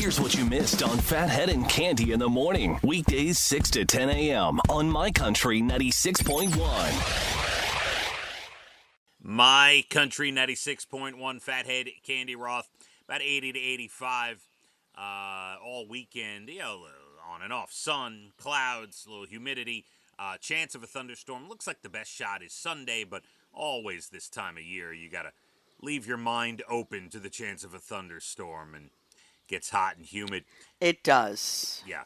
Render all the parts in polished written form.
Here's what you missed on Phathead and Cande in the morning. Weekdays 6 to 10 a.m. on My Country 96.1. My Country 96.1, Phathead, Cande Roth, about 80 to 85 all weekend. On and off. Sun, clouds, a little humidity, chance of a thunderstorm. Looks like the best shot is Sunday, but always this time of year, you got to leave your mind open to the chance of a thunderstorm, and it gets hot and humid. It does. Yeah.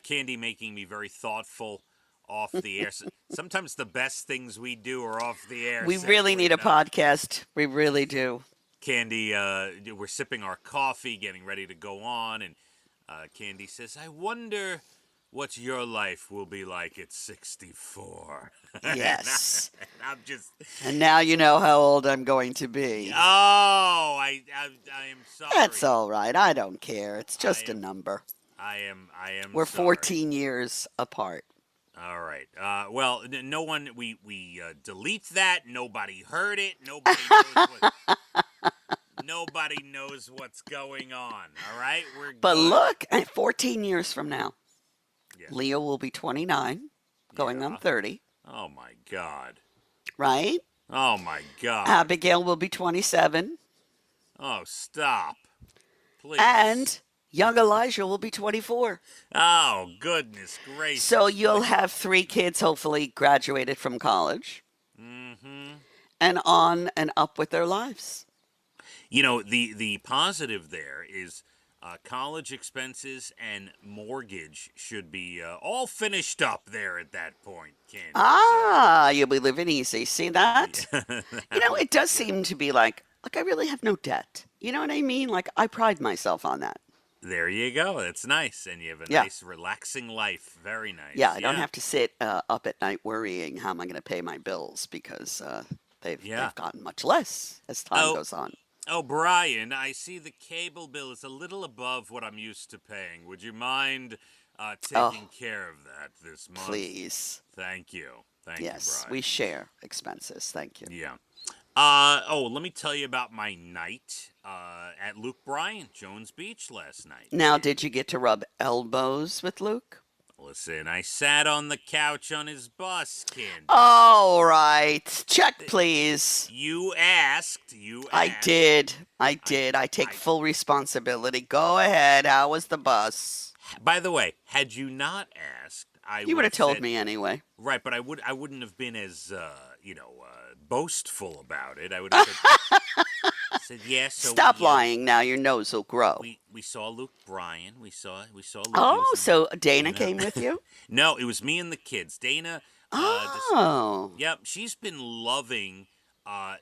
Cande making me very thoughtful off the air. Sometimes the best things we do are off the air. We really need a podcast. We really do. Cande, we're sipping our coffee, getting ready to go on, and Cande says, I wonder what your life will be like at 64. Yes. And And now you know how old I'm going to be. Oh, I am sorry. That's all right. I don't care. It's just a number. I am We're sorry. 14 years apart. All right. Well, no one, we delete that. Nobody heard it. Nobody knows what's going on. All right? We're But good. look, 14 years from now, Yeah. Leo will be 29, going on 30, Oh, my God. right? Oh, my God. Abigail will be 27, Oh, stop. Please. and young Elijah will be 24. Oh, goodness gracious. So you'll have 3 kids, hopefully graduated from college, and on and up with their lives. You know, the positive there is college expenses and mortgage should be all finished up there at that point, Cande. You'll be living easy. See that? It does seem to be like I really have no debt. You know what I mean? Like, I pride myself on that. There you go. That's nice. And you have a nice, relaxing life. Very nice. Yeah, I don't have to sit up at night worrying how am I going to pay my bills because they've gotten much less as time goes on. Oh, Brian, I see the cable bill is a little above what I'm used to paying. Would you mind taking care of that this month? Please. Thank you. Thank you, Brian. Yes, we share expenses. Thank you. Yeah. Let me tell you about my night at Luke Bryan, Jones Beach last night. Now, did you get to rub elbows with Luke? Listen, I sat on the couch on his bus, Cande. All right. Check, please. You asked. I did. I take full responsibility. Go ahead. How was the bus? By the way, had you not asked, You would have told me anyway. Right, but I wouldn't have been as boastful about it. I would have said yes. So Stop lying now. Your nose will grow. We saw Luke Bryan. We saw Luke. Oh, so Dana came with you? No, it was me and the kids. Dana. Yep, she's been loving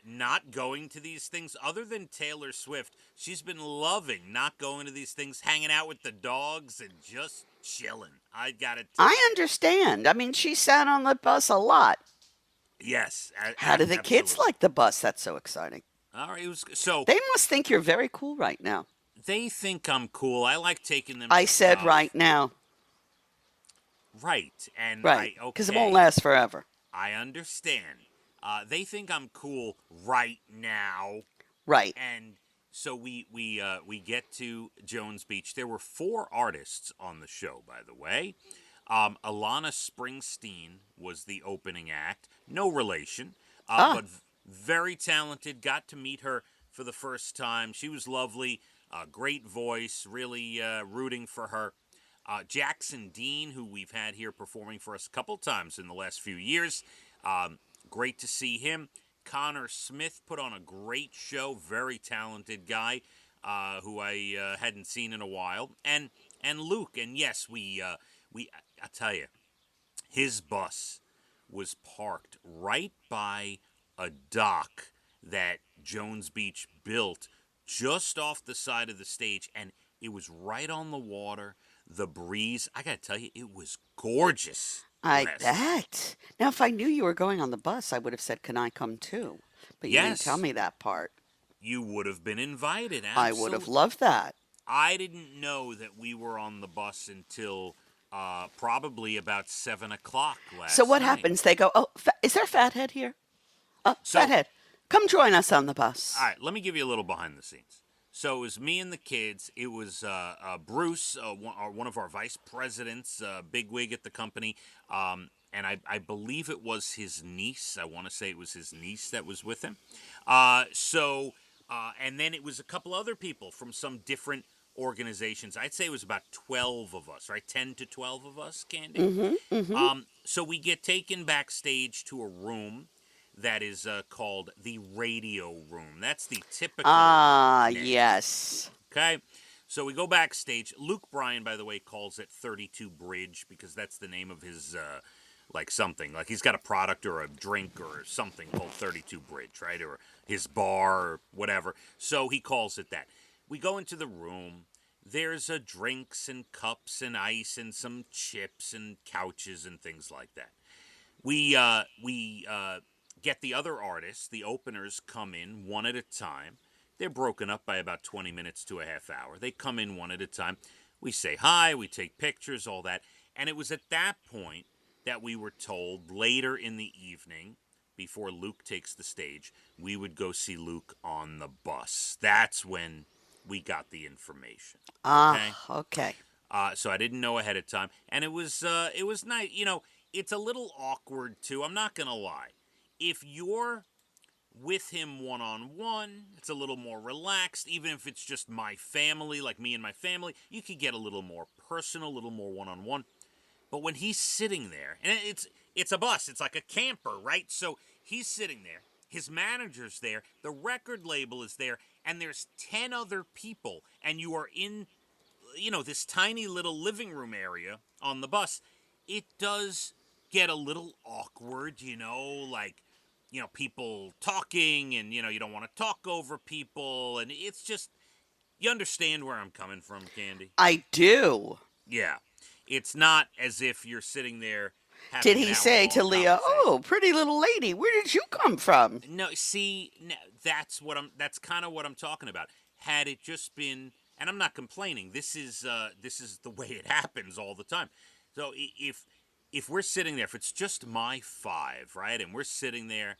not going to these things. Other than Taylor Swift, she's been loving not going to these things, hanging out with the dogs and just chilling. I got it. I understand. I mean, she sat on the bus a lot. Yes. How do the kids like the bus? That's so exciting. All right, so they must think you're very cool right now. They think I'm cool. I like taking them. I said right now. Right, and right, because it won't last forever. I understand. They think I'm cool right now. Right, and so we get to Jones Beach. There were 4 artists on the show, by the way. Alana Springsteen was the opening act. No relation, but very talented. Got to meet her for the first time. She was lovely, great voice, really rooting for her. Jackson Dean, who we've had here performing for us a couple times in the last few years. Great to see him. Connor Smith put on a great show. Very talented guy who I hadn't seen in a while. And Luke. And yes, I tell you, his bus was parked right by a dock that Jones Beach built just off the side of the stage, and it was right on the water, the breeze. I got to tell you, it was gorgeous. I bet. Now, if I knew you were going on the bus, I would have said, can I come too? But you didn't tell me that part. You would have been invited, absolutely. I would have loved that. I didn't know that we were on the bus until probably about 7 o'clock last So what night. happens? They go, is there Phathead here? Phathead, come join us on the bus. All right, let me give you a little behind the scenes. So it was me and the kids. It was Bruce, one of our vice presidents, bigwig at the company, and I believe it was his niece. I want to say it was his niece that was with him. And then it was a couple other people from some different organizations. I'd say it was about 12 of us, right? 10 to 12 of us, Candy. So we get taken backstage to a room that is called the radio room. That's the typical name. Yes. Okay? So we go backstage. Luke Bryan, by the way, calls it 32 Bridge because that's the name of his, something. Like he's got a product or a drink or something called 32 Bridge, right? Or his bar or whatever. So he calls it that. We go into the room. There's drinks and cups and ice and some chips and couches and things like that. We get the other artists, the openers, come in one at a time. They're broken up by about 20 minutes to a half hour. They come in one at a time. We say hi, we take pictures, all that. And it was at that point that we were told later in the evening, before Luke takes the stage, we would go see Luke on the bus. That's when we got the information. Okay. So I didn't know ahead of time. And it was nice. You know, it's a little awkward, too. I'm not going to lie. If you're with him one-on-one, it's a little more relaxed. Even if it's just my family, like me and my family, you could get a little more personal, a little more one-on-one. But when he's sitting there, and it's a bus, it's like a camper, right? So he's sitting there, his manager's there, the record label is there, and there's 10 other people, and you are in, this tiny little living room area on the bus. It does get a little awkward, people talking, and, you don't want to talk over people, and it's just, you understand where I'm coming from, Candy? I do. Yeah. It's not as if you're sitting there having Did an he say to hour-long Leah, conversation. "Oh, pretty little lady, where did you come from?" No, see, that's kind of what I'm talking about. Had it just been, and I'm not complaining. This is the way it happens all the time. So if we're sitting there, if it's just my five, right, and we're sitting there,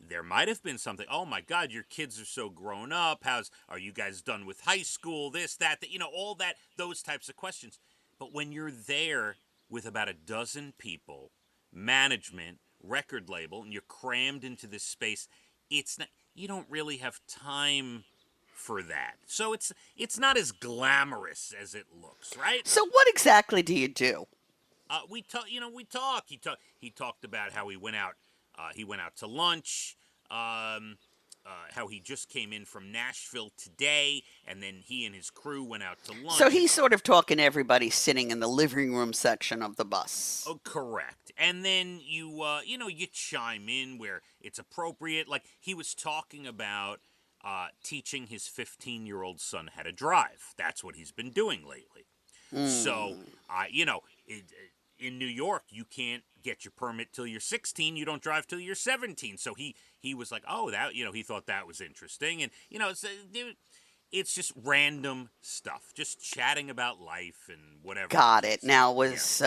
there might have been something. Oh my God, your kids are so grown up. Are you guys done with high school? This, that, all that, those types of questions. But when you're there with about a dozen people, management, record label, and you're crammed into this space, you don't really have time for that. So it's not as glamorous as it looks, right? So what exactly do you do? We talk. We talk. He talked about how he went out. He went out to lunch. How he just came in from Nashville today, and then he and his crew went out to lunch. So he's sort of talking to everybody sitting in the living room section of the bus. Oh, correct. And then you chime in where it's appropriate. Like he was talking about teaching his 15-year-old son how to drive. That's what he's been doing lately. So, in New York, you can't get your permit till you're 16. You don't drive till you're 17. So he was like, oh, that, he thought that was interesting. And, it's just random stuff, just chatting about life and whatever. Got it. Now, was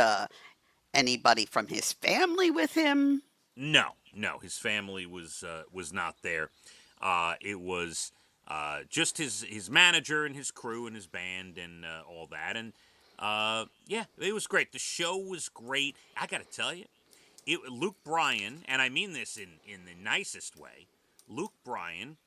anybody from his family with him? No, his family was not there. It was just his manager and his crew and his band and all that. And it was great. The show was great. I got to tell you, Luke Bryan, and I mean this in the nicest way, Luke Bryan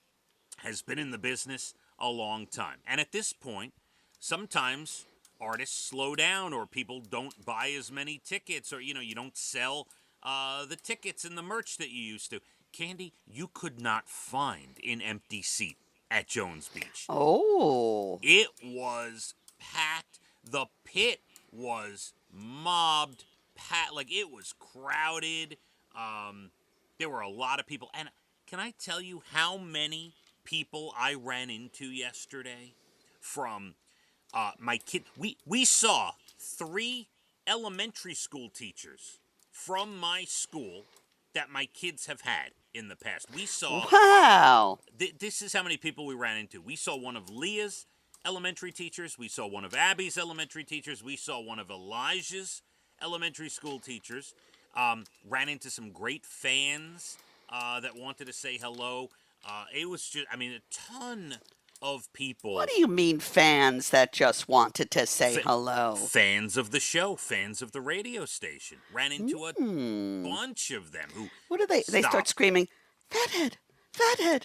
has been in the business a long time. And at this point, sometimes artists slow down or people don't buy as many tickets or, you don't sell the tickets and the merch that you used to. Candy, you could not find an empty seat at Jones Beach. Oh. It was packed. The pit was mobbed, like it was crowded. There were a lot of people. And can I tell you how many people I ran into yesterday from my kid? We saw 3 elementary school teachers from my school that my kids have had in the past. We saw... Wow. This is how many people we ran into. We saw one of Leah's elementary teachers. We saw one of Abby's elementary teachers. We saw one of Elijah's elementary school teachers. Ran into some great fans that wanted to say hello. It was just, a ton of people. What do you mean fans that just wanted to say hello? Fans of the show, fans of the radio station. Ran into a bunch of them who What do they start screaming, Phathead, Phathead.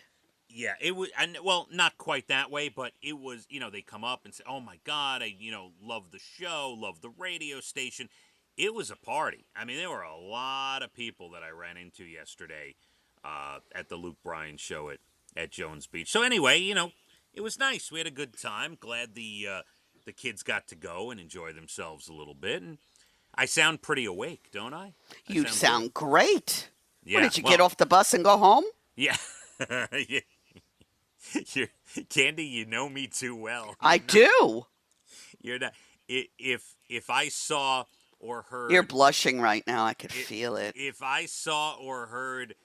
Yeah, it was, and well, not quite that way, but it was, they come up and say, oh my God, I, love the show, love the radio station. It was a party. I mean, there were a lot of people that I ran into yesterday at the Luke Bryan show at Jones Beach. So anyway, it was nice. We had a good time. Glad the kids got to go and enjoy themselves a little bit. And I sound pretty awake, don't I? You sound great. Yeah. What, did you get off the bus and go home? Yeah. Cande, you know me too well. I do. You're not. If I saw or heard, you're blushing right now. I could feel it. If I saw or heard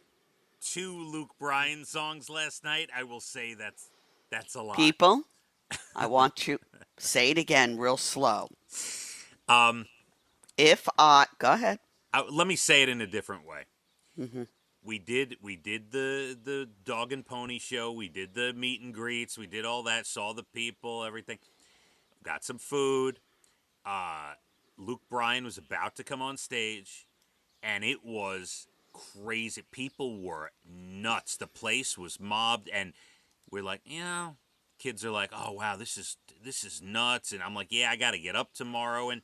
2 Luke Bryan songs last night, I will say that's a lot. People, I want you say it again, real slow. Go ahead. Let me say it in a different way. Mm-hmm. We did the dog and pony show. We did the meet and greets. We did all that. Saw the people, everything. Got some food. Luke Bryan was about to come on stage, and it was crazy. People were nuts. The place was mobbed, and we're like, kids are like, oh wow, this is nuts. And I'm like, yeah, I got to get up tomorrow. And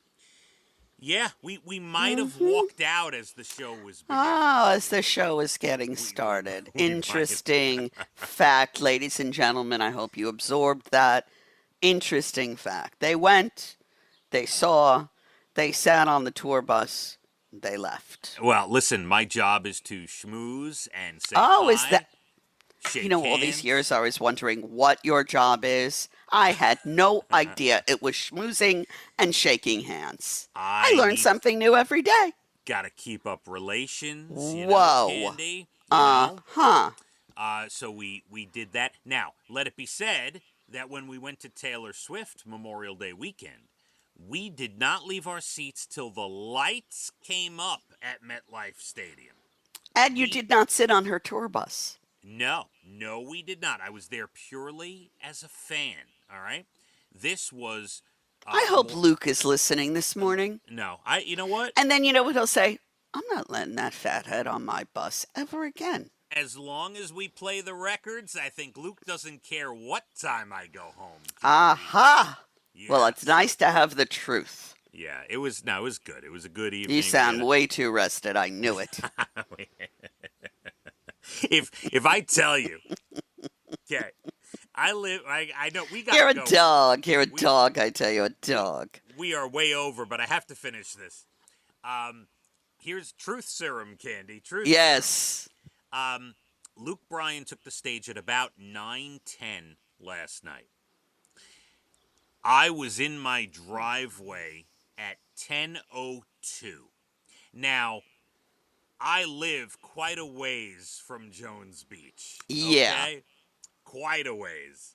yeah, we might have walked out as the show was beginning. Oh, as the show was getting started. Interesting fact, ladies and gentlemen. I hope you absorbed that. Interesting fact. They went, they saw, they sat on the tour bus, they left. Well, listen, my job is to schmooze and say hi. Is that... Shake all hands. these years I was wondering what your job is. I had no idea it was schmoozing and shaking hands. I learn something new every day. Got to keep up relations. Whoa. Candy, so we did that. Now, let it be said that when we went to Taylor Swift Memorial Day weekend, we did not leave our seats till the lights came up at MetLife Stadium. And you did not sit on her tour bus. No, we did not. I was there purely as a fan, all right? This was... I hope Luke is listening this morning. No, you know what? And then you know what he'll say? I'm not letting that fathead on my bus ever again. As long as we play the records, I think Luke doesn't care what time I go home. Aha! Yeah. Well, it's nice to have the truth. Yeah, it was good. It was a good evening. You sound way too rested. I knew it. If I tell you, okay, I know we got. You're a dog. You're a dog. I tell you, a dog. We are way over, but I have to finish this. Here's truth serum, Cande. Truth. Yes. Serum. Luke Bryan took the stage at about 9:10 last night. I was in my driveway at 10:02. Now, I live quite a ways from Jones Beach. Okay? Yeah. Quite a ways.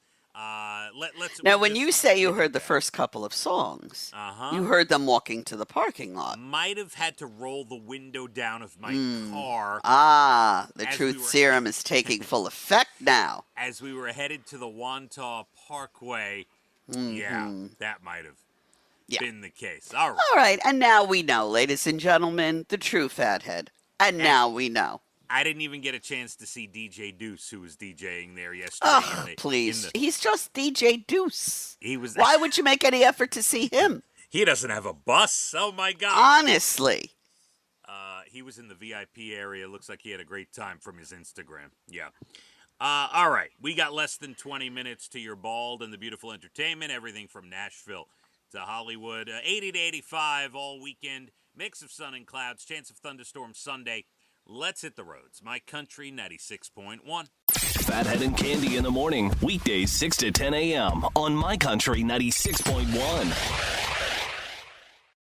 Now, when you say you heard the first couple of songs, you heard them walking to the parking lot. Might have had to roll the window down of my car. The truth serum is taking full effect now. As we were headed to the Wantagh Parkway, yeah, that might have been the case. All right. All right, and now we know, ladies and gentlemen, the true fathead. And now we know. I didn't even get a chance to see DJ Deuce, who was DJing there yesterday. Oh, please. He's just DJ Deuce. He was. Why would you make any effort to see him? He doesn't have a bus. Oh, my God. Honestly. He was in the VIP area. Looks like he had a great time from his Instagram. Yeah. All right. We got less than 20 minutes to your bald and the beautiful entertainment. Everything from Nashville to Hollywood. 80 to 85 all weekend. Mix of sun and clouds. Chance of thunderstorms Sunday. Let's hit the roads. My Country 96.1. Phathead and Cande in the morning. Weekdays 6 to 10 a.m. on My Country 96.1.